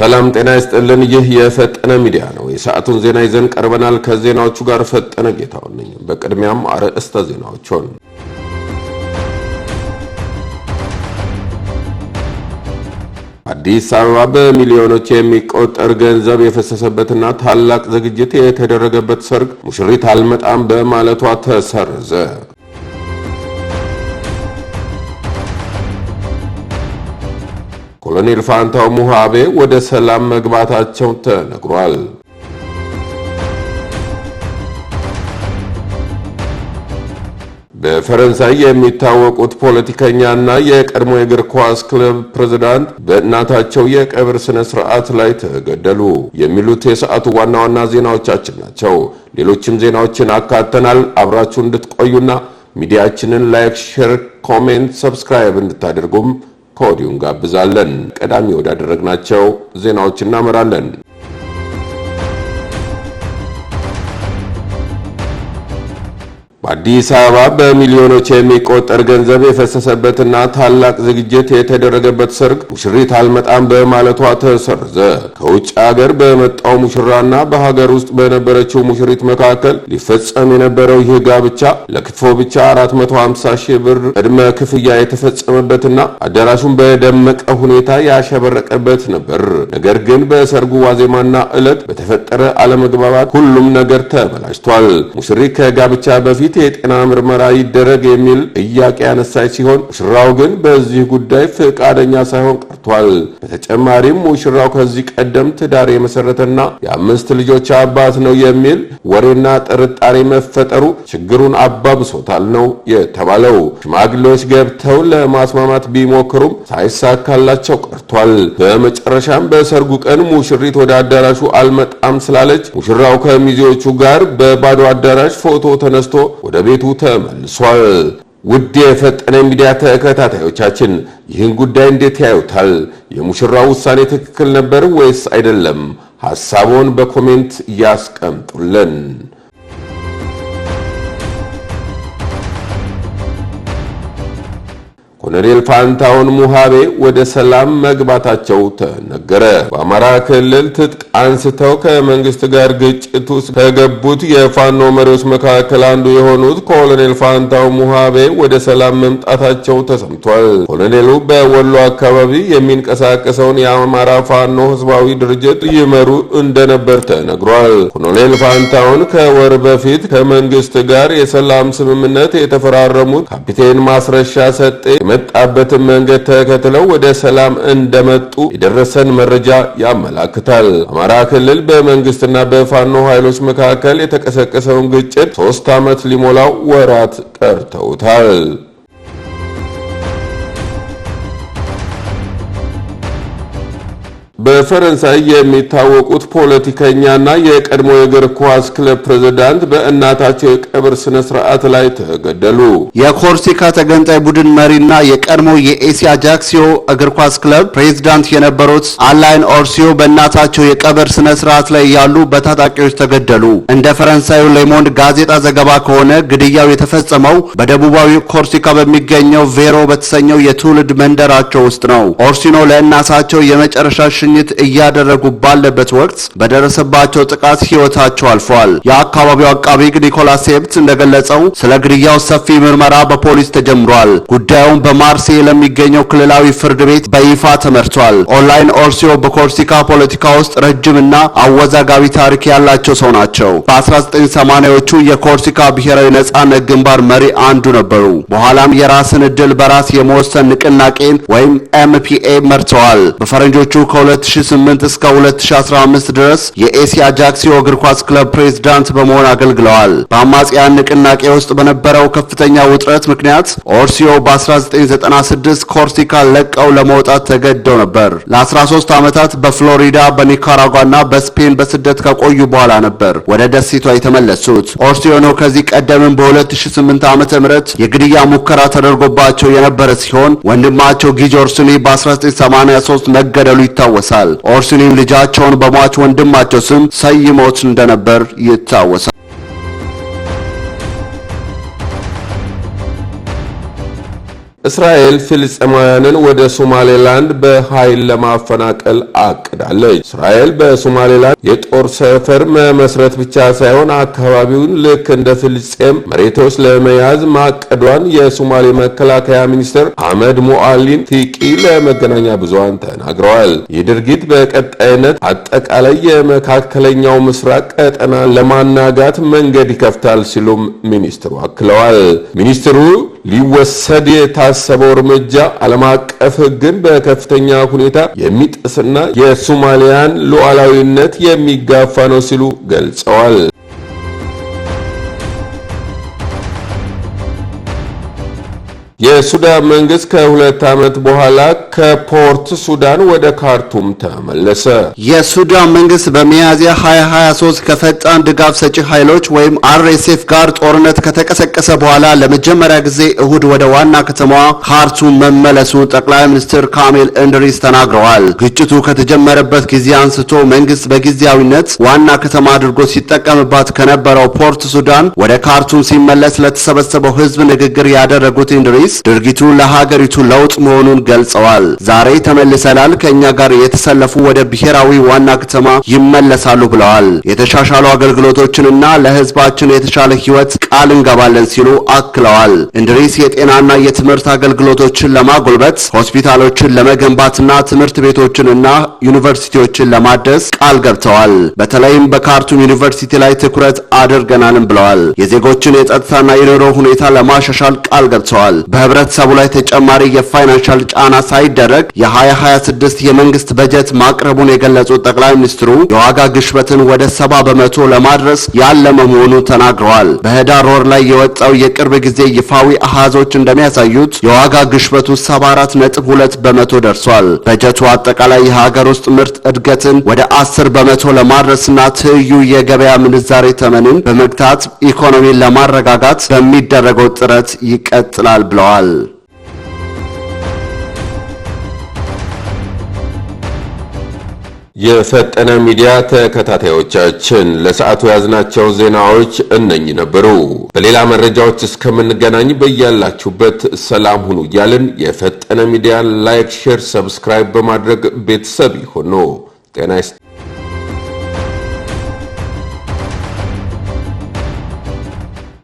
ሰላም ጤና ይስጥልን። ይህ የፈጠነ ሚዲያ ነው። የሰዓቱን ዜና ይዘን ቀርበናል። ከዜናዎቹ ጋር ፈጠነ ጌታው ነኝ። በቅድሚያም አርዕስተ ዜናዎቹን አዲስ አበባ በሚሊዮኖች የሚቆጠር ገንዘብ የፈሰሰበትና ታላቅ ዝግጅት የተደረገበት ሰርግ ሙሽሪት አልመጣም በማለቷ ተሰረዘ። ኮሎኔል ፋንታው ሙሃቤ ወደ ሰላም መግባታቸው ተነግሯል። በፈረንሳይ የሚታወቁት ፖለቲከኛና የቀድሞ የእግር ኳስ ክለብ ፕሬዝዳንት በእናታቸው የቀብር ስነ ስርዓት ላይ ተገደሉ። የሚሉት የሰዓቱ ዋና ዋና ዜናዎቻችን ናቸው። ሌሎችም ዜናዎችን አካተናል። አብራችሁ እንድትቆዩና ሚዲያችንን ላይክ፣ ሼር፣ ኮሜንት፣ ሰብስክራይብ እንድታደርጉም ከወዲሁ እንጋብዛለን። ቀዳሚ ወዳደረግናቸው ዜናዎች እናመራለን። በአዲስ አበባ በሚሊዮኖች የሚቆጠር ገንዘብ የፈሰሰበትና ታላቅ ዝግጅት የተደረገበት ሰርግ ሙሽሪት አልመጣም በማለቷ ተሰረዘ። ከውጭ ሀገር በመጣው ሙሽራና በሀገር ውስጥ በነበረችው ሙሽሪት መካከል ሊፈጸም የነበረው ይህ ጋብቻ ለክትፎ ብቻ 450 ሺህ ብር ቅድመ ክፍያ የተፈጸመበትና አዳራሹን በደመቀ ሁኔታ ያሸበረቀበት ነበር። ነገር ግን በሰርጉ ዋዜማና ዕለት በተፈጠረ አለመግባባት ሁሉም ነገር ተበላሽቷል። ሙሽሪት ከጋብቻ በፊት የጤና ምርመራ ይደረግ የሚል ጥያቄ ያነሳች ሲሆን ሙሽራው ግን በዚህ ጉዳይ ፈቃደኛ ሳይሆን ቀርቷል። በተጨማሪም ሙሽራው ከዚህ ቀደም ትዳር የመሰረተና የ5 ልጆች አባት ነው የሚል ወሬና ጥርጣሬ መፈጠሩ ችግሩን አባብሶታል ነው የተባለው። ሽማግሌዎች ገብተው ለማስማማት ቢሞክሩም ሳይሳካላቸው ቀርቷል። በመጨረሻም በሰርጉ ቀን ሙሽሪት ወደ አዳራሹ አልመጣም ስላለች ሙሽራው ከሚዜዎቹ ጋር በባዶ አዳራሽ ፎቶ ተነስቶ ወደ ቤቱ ተመልሷል። ውድ የፈጠነ ሚዲያ ተከታታዮቻችን ይህን ጉዳይ እንዴት ያዩታል? የሙሽራው ውሳኔ ትክክል ነበር ወይስ አይደለም? ሐሳቡን በኮሜንት ያስቀምጡልን። ኮሎኔል ፋንታው ሙሃቤ ወደ ሰላም መግባታቸው ተነገረ። በአማራ ክልል ትጥቅ አንስተው ከመንግስት ጋር ግጭት ውስጥ ከገቡት የፋኖ መሪዎች መካከል አንዱ የሆኑት ኮሎኔል ፋንታው ሙሃቤ ወደ ሰላም መምጣታቸው ተሰምቷል። ኮሎኔሉ በወሎ አካባቢ የሚንቀሳቀሰውን የአማራ ፋኖ ህዝባዊ ድርጅት ይመሩ እንደነበር ተነግሯል። ኮሎኔል ፋንታውን ከወር በፊት ከመንግስት ጋር የሰላም ስምምነት የተፈራረሙት ካፒቴን ማስረሻ ሰጤ የመጣበትን መንገድ ተከትለው ወደ ሰላም እንደመጡ የደረሰን መረጃ ያመላክታል። አማራ ክልል በመንግስትና በፋኖ ኃይሎች መካከል የተቀሰቀሰውን ግጭት 3 ዓመት ሊሞላው ወራት ቀርተውታል። በፈረንሳይ የሚታወቁት ፖለቲከኛና የቀድሞ የእግር ኳስ ክለብ ፕሬዝዳንት በእናታቸው የቀብር ስነ ስርዓት ላይ ተገደሉ። የኮርሲካ ተገንጣይ ቡድን መሪና የቀድሞ የኤሲ አጃክሲዮ እግር ኳስ ክለብ ፕሬዝዳንት የነበሩት አላይን ኦርሲዮ በእናታቸው የቀብር ስነ ስርዓት ላይ ያሉ በታጣቂዎች ተገደሉ። እንደ ፈረንሳዩ ሌሞንድ ጋዜጣ ዘገባ ከሆነ ግድያው የተፈጸመው በደቡባዊ ኮርሲካ በሚገኘው ቬሮ በተሰኘው የትውልድ መንደራቸው ውስጥ ነው። ኦርሲኖ ለእናታቸው የመጨረሻ እያደረጉ ባለበት ወቅት በደረሰባቸው ጥቃት ህይወታቸው አልፏል። የአካባቢው አቃቢ ኒኮላስ ሴፕት እንደገለጸው ስለ ግድያው ሰፊ ምርመራ በፖሊስ ተጀምሯል። ጉዳዩም በማርሴይ ለሚገኘው ክልላዊ ፍርድ ቤት በይፋ ተመርቷል። ኦንላይን ኦርሲዮ በኮርሲካ ፖለቲካ ውስጥ ረጅምና አወዛጋቢ ታሪክ ያላቸው ሰው ናቸው። በ1980ዎቹ የኮርሲካ ብሔራዊ ነጻነት ግንባር መሪ አንዱ ነበሩ። በኋላም የራስን ዕድል በራስ የመወሰን ንቅናቄን ወይም ኤምፒኤ መርተዋል። በፈረንጆቹ 2008 እስከ 2015 ድረስ የኤሲ አጃክሲዮ እግር ኳስ ክለብ ፕሬዝዳንት በመሆን አገልግለዋል። በአማጽያን ንቅናቄ ውስጥ በነበረው ከፍተኛ ውጥረት ምክንያት ኦርሲዮ በ1996 ኮርሲካ ለቀው ለመውጣት ተገደው ነበር። ለ13 ዓመታት በፍሎሪዳ፣ በኒካራጓና በስፔን በስደት ከቆዩ በኋላ ነበር ወደ ደሴቷ የተመለሱት። ኦርሲዮ ነው ከዚህ ቀደምም በ2008 ዓ.ም የግድያ ሙከራ ተደርጎባቸው የነበረ ሲሆን ወንድማቸው ጊጅ ኦርሲኒ በ1983 መገደሉ ይታወሳል። ኦርሲኒም ልጃቸውን በሟች ወንድማቸው ስም ሰይሞት እንደነበር ይታወሳል። እስራኤል ፍልስጤማውያንን ወደ ሶማሌላንድ በኃይል ለማፈናቀል አቅዳለች። እስራኤል በሶማሌላንድ የጦር ሰፈር መመስረት ብቻ ሳይሆን አካባቢውን ልክ እንደ ፍልስጤም መሬቶች ለመያዝ ማቀዷን የሶማሌ መከላከያ ሚኒስትር አህመድ ሞአሊም ፊቂ ለመገናኛ ብዙሃን ተናግረዋል። ይህ ድርጊት በቀጣይነት አጠቃላይ የመካከለኛው ምስራቅ ቀጠና ለማናጋት መንገድ ይከፍታል ሲሉም ሚኒስትሩ አክለዋል። ሚኒስትሩ ሊወሰድ የታሰበው እርምጃ ዓለም አቀፍ ሕግን በከፍተኛ ሁኔታ የሚጥስና የሶማሊያን ሉዓላዊነት የሚጋፋ ነው ሲሉ ገልጸዋል። የሱዳን መንግስት ከ2 ዓመት በኋላ ከፖርት ሱዳን ወደ ካርቱም ተመለሰ። የሱዳን መንግስት በሚያዝያ 2023 ከፈጣን ድጋፍ ሰጪ ኃይሎች ወይም RSF ጋር ጦርነት ከተቀሰቀሰ በኋላ ለመጀመሪያ ጊዜ እሁድ ወደ ዋና ከተማዋ ካርቱም መመለሱን ጠቅላይ ሚኒስትር ካሚል እንድሪስ ተናግረዋል። ግጭቱ ከተጀመረበት ጊዜ አንስቶ መንግስት በጊዜያዊነት ዋና ከተማ አድርጎ ሲጠቀምባት ከነበረው ፖርት ሱዳን ወደ ካርቱም ሲመለስ ለተሰበሰበው ህዝብ ንግግር ያደረጉት እንድሪስ ድርጊቱ ለሀገሪቱ ለውጥ መሆኑን ገልጸዋል። ዛሬ ተመልሰናል፣ ከኛ ጋር የተሰለፉ ወደ ብሔራዊ ዋና ከተማ ይመለሳሉ ብለዋል። የተሻሻሉ አገልግሎቶችንና ለህዝባችን የተሻለ ህይወት ቃል እንገባለን ሲሉ አክለዋል። እንድሪስ የጤናና የትምህርት አገልግሎቶችን ለማጎልበት ሆስፒታሎችን ለመገንባትና ትምህርት ቤቶችንና ዩኒቨርሲቲዎችን ለማደስ ቃል ገብተዋል። በተለይም በካርቱም ዩኒቨርሲቲ ላይ ትኩረት አድርገናልም ብለዋል። የዜጎችን የጸጥታና የኑሮ ሁኔታ ለማሻሻል ቃል ገብተዋል። በህብረተሰቡ ላይ ተጨማሪ የፋይናንሻል ጫና ሳይደረግ የ2026 የመንግስት በጀት ማቅረቡን የገለጹት ጠቅላይ ሚኒስትሩ የዋጋ ግሽበትን ወደ 70% ለማድረስ ያለመ መሆኑን ተናግረዋል። በህዳር ወር ላይ የወጣው የቅርብ ጊዜ ይፋዊ አሃዞች እንደሚያሳዩት የዋጋ ግሽበቱ 74.2% ደርሷል። በጀቱ አጠቃላይ የሀገር ውስጥ ምርት እድገትን ወደ 10% ለማድረስና ትይዩ የገበያ ምንዛሬ ተመንን በመግታት ኢኮኖሚን ለማረጋጋት በሚደረገው ጥረት ይቀጥላል ብለዋል። የፈጠነ ሚዲያ ተከታታዮቻችን ለሰዓቱ ያዝናቸው ዜናዎች እነኚህ ነበሩ። በሌላ መረጃዎች እስከምንገናኝ በያላችሁበት ሰላም ሁኑ እያልን የፈጠነ ሚዲያ ላይክ፣ ሼር፣ ሰብስክራይብ በማድረግ ቤተሰብ ይሁኑ። ጤና